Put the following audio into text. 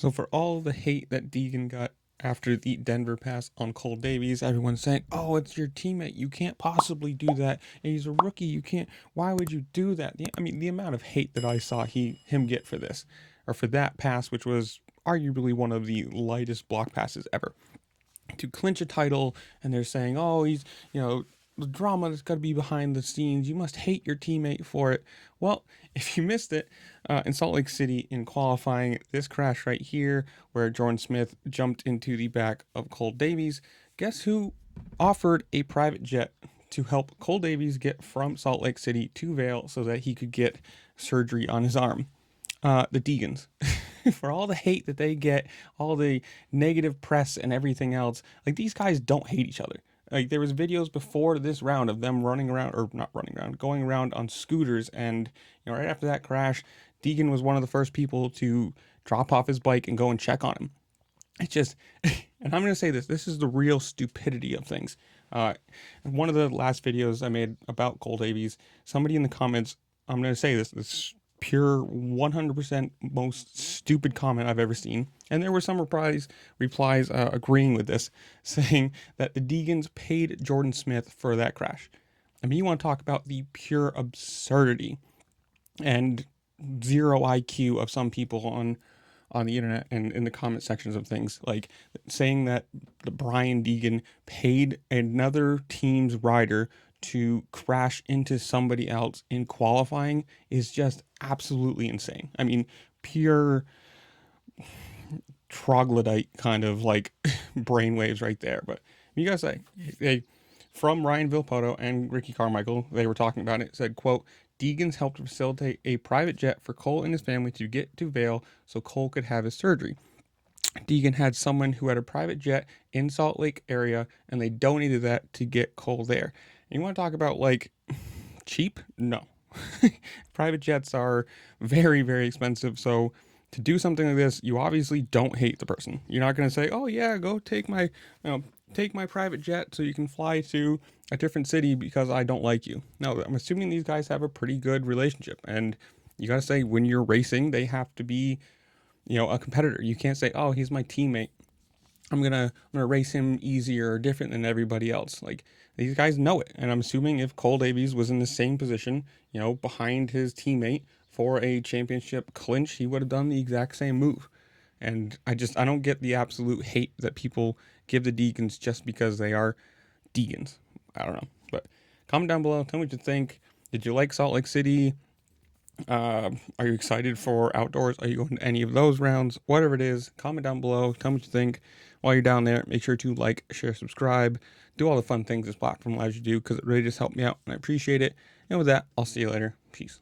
So for all the hate that Deegan got after the Denver pass on Cole Davies, everyone's saying, "Oh, it's your teammate. You can't possibly do that. And he's a rookie. You can't. Why would you do that?" I mean, the amount of hate that I saw him get for this, or for that pass, which was arguably one of the lightest block passes ever, to clinch a title, and they're saying, "Oh, he's the drama that's got to be behind the scenes. You must hate your teammate for it." Well, if you missed it, in Salt Lake City in qualifying, this crash right here, where Jordan Smith jumped into the back of Cole Davies, guess who offered a private jet to help Cole Davies get from Salt Lake City to Vail so that he could get surgery on his arm? The Deegans. For all the hate that they get, all the negative press and everything else, like, these guys don't hate each other. Like, there was videos before this round of them running around, or not running around, going around on scooters, and right after that crash, Deegan was one of the first people to drop off his bike and go and check on him. It's just, and I'm gonna say this is the real stupidity of things. In one of the last videos I made about Cole Davies, somebody in the comments, I'm gonna say this pure 100% most stupid comment I've ever seen. And there were some replies agreeing with this, saying that the Deegans paid Jordan Smith for that crash. I mean, you want to talk about the pure absurdity and zero IQ of some people on the internet and in the comment sections of things, like saying that the Brian Deegan paid another team's rider to crash into somebody else in qualifying is just absolutely insane. I mean, pure troglodyte kind of like brainwaves right there. But you gotta say, from Ryan Vilpoto and Ricky Carmichael, they were talking about it, said, quote, "Deegan's helped facilitate a private jet for Cole and his family to get to Vail so Cole could have his surgery. Deegan had someone who had a private jet in Salt Lake area, and they donated that to get Cole there." And you want to talk about, like, cheap? No. Private jets are very, very expensive. So to do something like this, you obviously don't hate the person. You're not going to say, "Oh yeah, go take my private jet so you can fly to a different city because I don't like you." No, I'm assuming these guys have a pretty good relationship, and you got to say, when you're racing, they have to be, a competitor. You can't say, "Oh, he's my teammate. I'm gonna race him easier or different than everybody else." Like, these guys know it, and I'm assuming if Cole Davies was in the same position, behind his teammate for a championship clinch, he would have done the exact same move. And I don't get the absolute hate that people give the Deegans just because they are Deegans. I don't know, but comment down below. Tell me what you think. Did you like Salt Lake City? Are you excited for outdoors? Are you going to any of those rounds? Whatever it is, comment down below. Tell me what you think. While you're down there, make sure to like, share, subscribe, do all the fun things this platform allows you to do, because it really just helped me out, and I appreciate it. And with that, I'll see you later. Peace.